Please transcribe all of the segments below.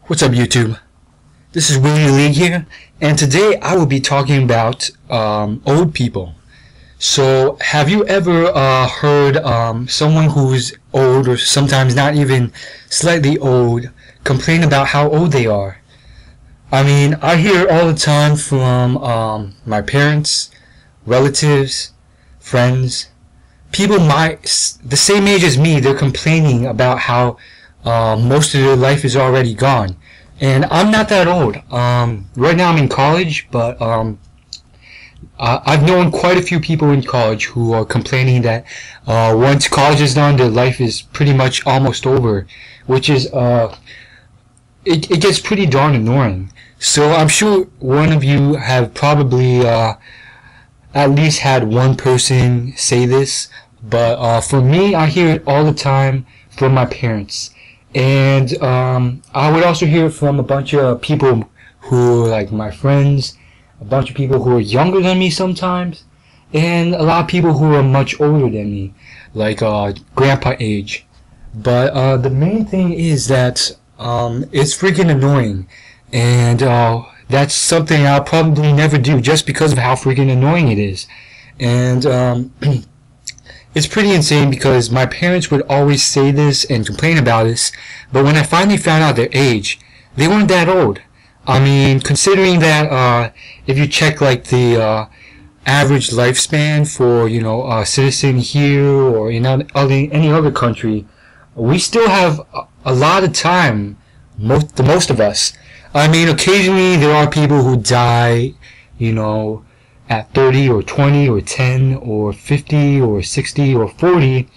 What's up, YouTube? This is Willie Lee here, and today I will be talking about old people. So, have you ever heard someone who's old, or sometimes not even slightly old, complain about how old they are? I mean, I hear it all the time from my parents, relatives, friends, people the same age as me. They're complaining about how most of their life is already gone. And I'm not that old. Right now I'm in college, but I've known quite a few people in college who are complaining that once college is done, their life is pretty much almost over, which is it gets pretty darn annoying. So I'm sure one of you have probably at least had one person say this, but for me, I hear it all the time from my parents. And I would also hear from a bunch of people who are like my friends, a bunch of people who are younger than me sometimes, and a lot of people who are much older than me, like grandpa age. But the main thing is that it's freaking annoying, and that's something I'll probably never do just because of how freaking annoying it is. And it's pretty insane because my parents would always say this and complain about this, but when I finally found out their age, they weren't that old. I mean, considering that if you check like the average lifespan for a citizen here or in any other country, we still have a lot of time. The most of us. I mean, occasionally there are people who die, at 30 or 20 or 10 or 50 or 60 or 40,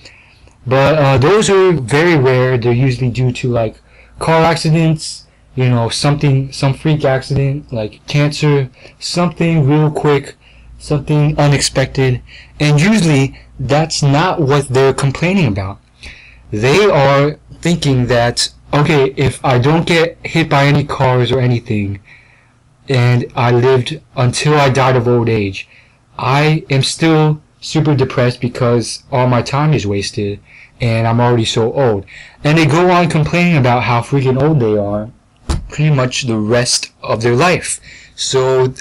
but those are very rare. They're usually due to like car accidents, some freak accident like cancer, something real quick, something unexpected, and usually that's not what they're complaining about. They are thinking that, okay, if I don't get hit by any cars or anything, and I lived until I died of old age, I am still super depressed because all my time is wasted and I'm already so old. And they go on complaining about how freaking old they are pretty much the rest of their life. So,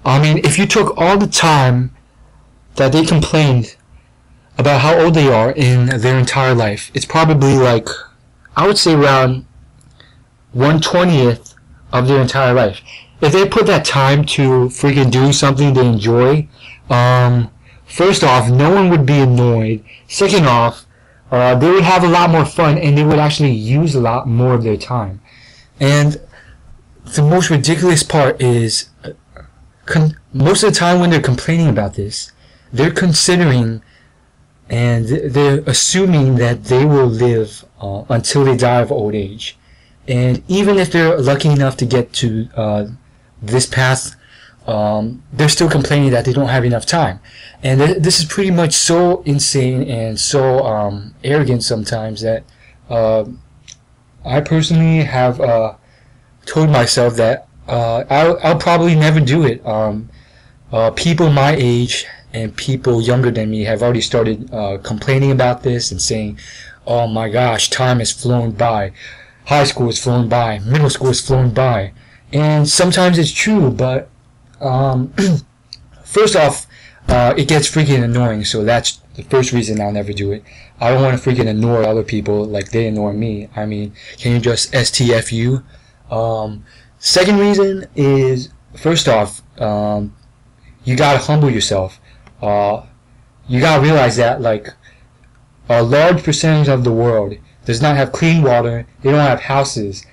I mean, if you took all the time that they complained about how old they are in their entire life, it's probably like, I would say around 1/20th of their entire life. If they put that time to freaking do something they enjoy, first off, no one would be annoyed. Second off, they would have a lot more fun and they would actually use a lot more of their time. And the most ridiculous part is, most of the time when they're complaining about this, they're considering and they're assuming that they will live until they die of old age. And even if they're lucky enough to get to this path, they're still complaining that they don't have enough time. And this is pretty much so insane and so arrogant sometimes that I personally have told myself that I'll probably never do it. People my age and people younger than me have already started complaining about this and saying, oh my gosh, time has flown by. High school has flown by. Middle school has flown by. And sometimes it's true, but first off, it gets freaking annoying, so that's the first reason I'll never do it. I don't want to freaking annoy other people like they annoy me. I mean, can you just STFU? Second reason is, first off, you gotta humble yourself. You gotta realize that, like, a large percentage of the world does not have clean water, they don't have houses.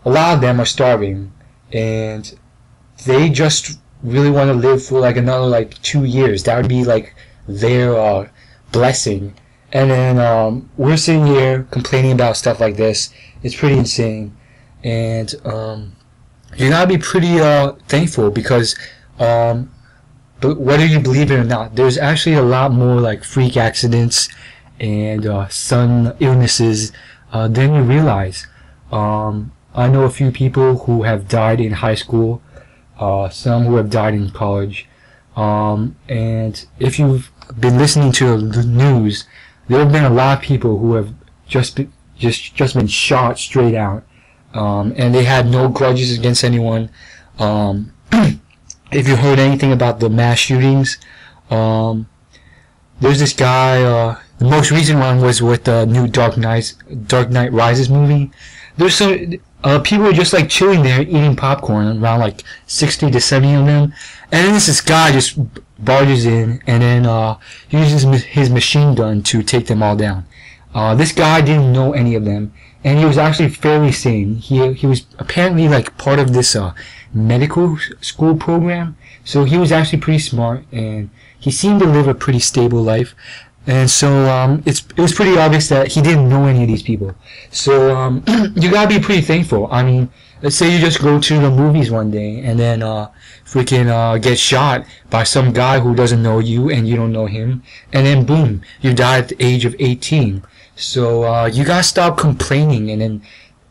A lot of them are starving, and they just really want to live for like another like 2 years. That would be like their blessing. And then we're sitting here complaining about stuff like this. It's pretty insane. And you gotta be pretty thankful because but whether you believe it or not, there's actually a lot more like freak accidents and sudden illnesses than you realize. I know a few people who have died in high school, some who have died in college, and if you've been listening to the news, there have been a lot of people who have just been shot straight out. and they had no grudges against anyone. If you heard anything about the mass shootings, there's this guy. The most recent one was with the new Dark Knight Rises movie. There's some people are just like chilling there eating popcorn, around like 60 to 70 of them, and then this guy just barges in and then uses his machine gun to take them all down. This guy didn't know any of them, and he was actually fairly sane. He was apparently like part of this medical school program, so he was actually pretty smart, and he seemed to live a pretty stable life. And so it was pretty obvious that he didn't know any of these people. So you gotta be pretty thankful. I mean, let's say you just go to the movies one day and then freaking get shot by some guy who doesn't know you and you don't know him, and then boom, you die at the age of 18. So you gotta stop complaining and then,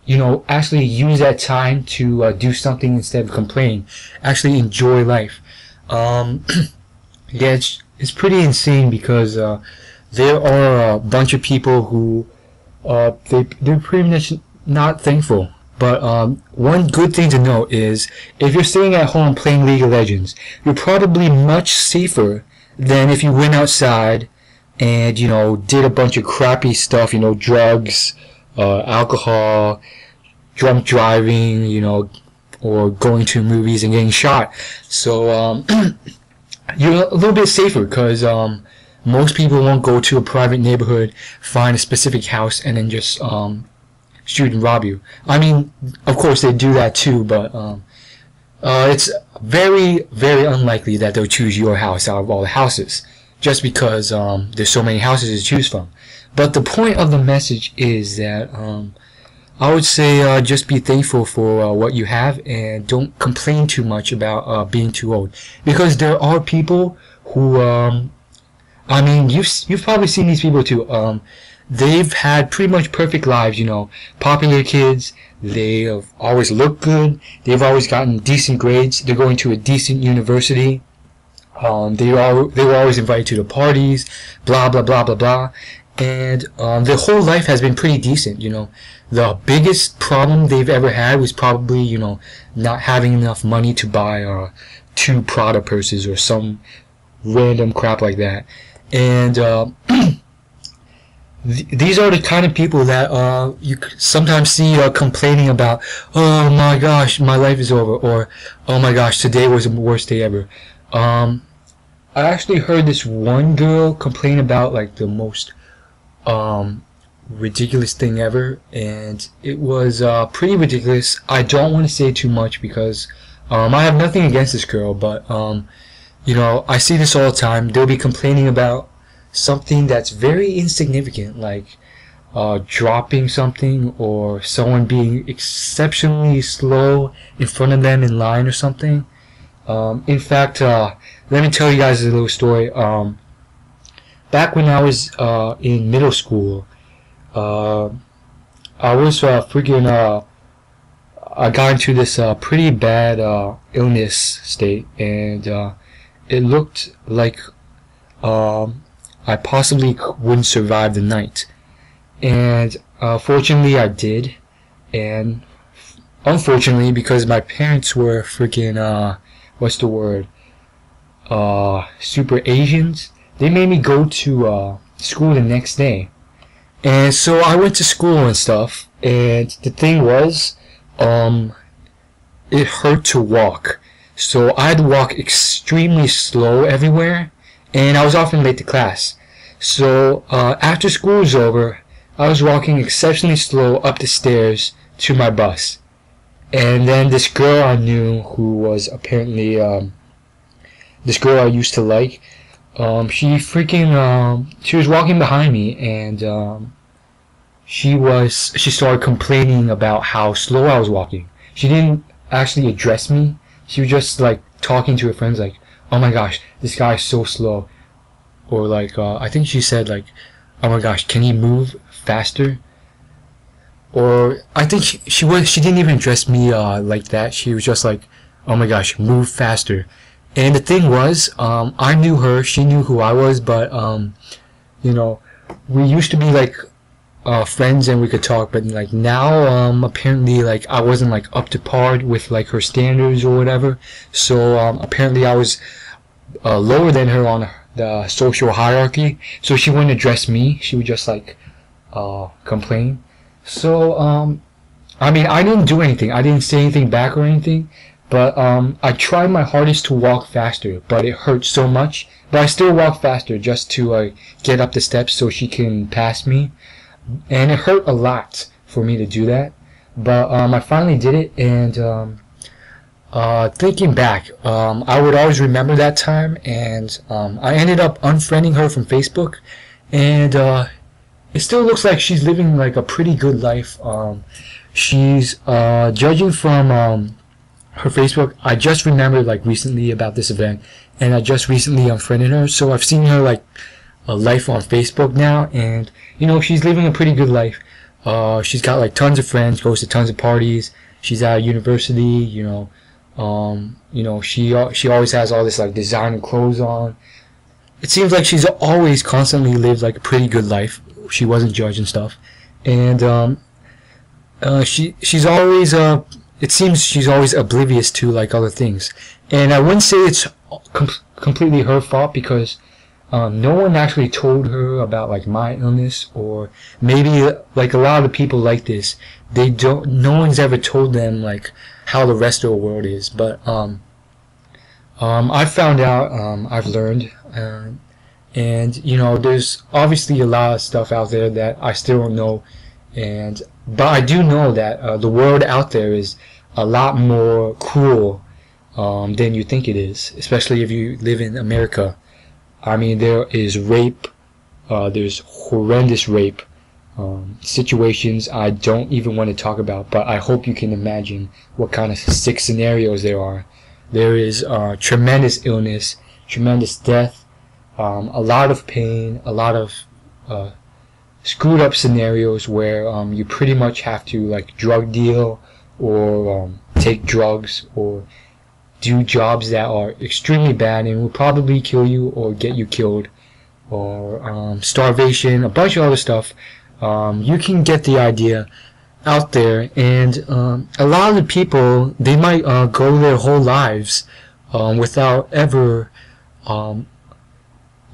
you know, actually use that time to do something instead of complaining. Actually enjoy life. Yeah, it's pretty insane because there are a bunch of people who they're pretty much not thankful. But one good thing to note is if you're staying at home playing League of Legends, you're probably much safer than if you went outside and, you know, did a bunch of crappy stuff, you know, drugs, alcohol, drunk driving, you know, or going to movies and getting shot. So you're a little bit safer because most people won't go to a private neighborhood, find a specific house, and then just shoot and rob you. I mean, of course they do that too, but it's very, very unlikely that they'll choose your house out of all the houses, just because there's so many houses to choose from. But the point of the message is that I would say just be thankful for what you have and don't complain too much about being too old, because there are people who I mean, you've probably seen these people too. They've had pretty much perfect lives, you know, popular kids. They have always looked good. They've always gotten decent grades. They're going to a decent university. They were always invited to the parties. Blah blah blah blah blah. And their whole life has been pretty decent, you know. The biggest problem they've ever had was probably, you know, not having enough money to buy 2 Prada purses or some random crap like that. And these are the kind of people that you sometimes see complaining about, oh my gosh, my life is over, or oh my gosh, today was the worst day ever. I actually heard this one girl complain about like the most ridiculous thing ever, and it was pretty ridiculous. I don't want to say too much because I have nothing against this girl, but you know, I see this all the time. They'll be complaining about something that's very insignificant, like dropping something or someone being exceptionally slow in front of them in line or something. In fact, let me tell you guys a little story. Back when I was in middle school, I was freaking I got into this pretty bad illness state, and it looked like I possibly wouldn't survive the night. And fortunately I did, and unfortunately, because my parents were freaking what's the word, super Asians, they made me go to school the next day. And so I went to school and stuff, and the thing was, it hurt to walk. So I had to walk extremely slow everywhere, and I was often late to class. So after school was over, I was walking exceptionally slow up the stairs to my bus. And then this girl I knew, who was apparently this girl I used to like, she was walking behind me, and she started complaining about how slow I was walking. She didn't actually address me. She was just like talking to her friends, like, oh my gosh, this guy's so slow. Or like, I think she said like, oh my gosh, can he move faster? Or I think she didn't even address me like that. She was just like, oh my gosh, move faster. And the thing was, I knew her, she knew who I was, but you know, we used to be like friends and we could talk, but like now apparently like I wasn't like up to par with like her standards or whatever, so apparently I was lower than her on the social hierarchy, so she wouldn't address me, she would just like complain. So I mean, I didn't do anything, I didn't say anything back or anything, but I tried my hardest to walk faster, but it hurt so much, but I still walk faster just to get up the steps so she can pass me, and it hurt a lot for me to do that, but I finally did it. And thinking back, I would always remember that time, and I ended up unfriending her from Facebook, and it still looks like she's living like a pretty good life. She's judging from her Facebook. I just remembered like recently about this event, and I just recently unfriended her, so I've seen her like life on Facebook now, and you know, she's living a pretty good life. She's got like tons of friends, goes to tons of parties, she's at university, you know, she always has all this like designer clothes on. It seems like she's always constantly lived like a pretty good life. She wasn't judged and stuff, and she's always it seems she's always oblivious to like other things. And I wouldn't say it's completely her fault, because no one actually told her about like my illness, or maybe like a lot of the people like this, no one's ever told them like how the rest of the world is. But I found out, I've learned, and you know, there's obviously a lot of stuff out there that I still don't know, but I do know that the world out there is a lot more cruel than you think it is, especially if you live in America. I mean, there is rape, there's horrendous rape, situations I don't even want to talk about, but I hope you can imagine what kind of sick scenarios there are. There is tremendous illness, tremendous death, a lot of pain, a lot of screwed up scenarios where you pretty much have to like drug deal, or take drugs, or do jobs that are extremely bad and will probably kill you or get you killed, or starvation, a bunch of other stuff. You can get the idea out there, and a lot of the people, they might go their whole lives without ever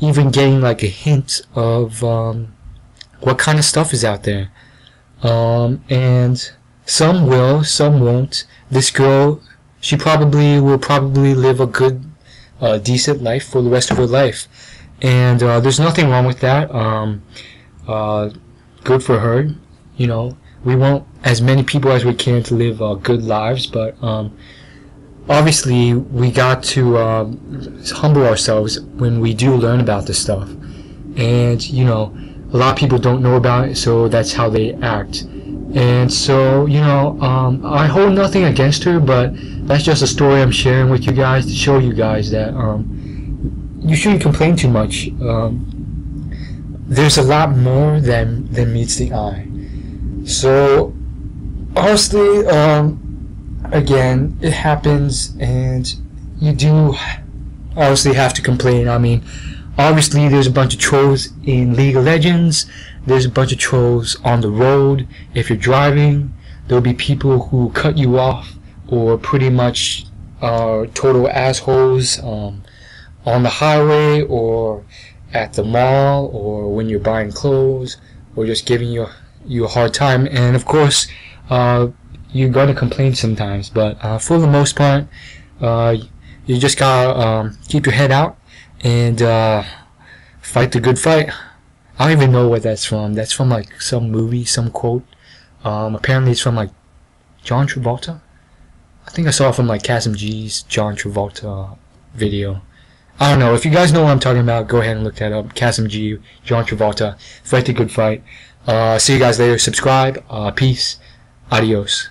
even getting like a hint of what kind of stuff is out there. And some will, some won't. This girl, she will probably live a good, decent life for the rest of her life, and there's nothing wrong with that. Good for her. You know, we want as many people as we can to live good lives, but obviously we got to humble ourselves when we do learn about this stuff, and you know, a lot of people don't know about it, so that's how they act. And so, you know, I hold nothing against her, but that's just a story I'm sharing with you guys to show you guys that you shouldn't complain too much. There's a lot more than meets the eye. So, honestly, again, it happens, and you do obviously have to complain. I mean, obviously there's a bunch of trolls in League of Legends, there's a bunch of trolls on the road. If you're driving, there'll be people who cut you off, or pretty much total assholes on the highway, or at the mall, or when you're buying clothes, or just giving you a hard time. And of course, you're gonna complain sometimes, but for the most part, you just gotta keep your head out and fight the good fight. I don't even know what that's from. That's from like some movie, some quote. Apparently it's from like John Travolta. I think I saw it from like Kasim G's John Travolta video. I don't know. If you guys know what I'm talking about, go ahead and look that up. Kasim G, John Travolta, fight the good fight. See you guys later. Subscribe. Peace. Adios.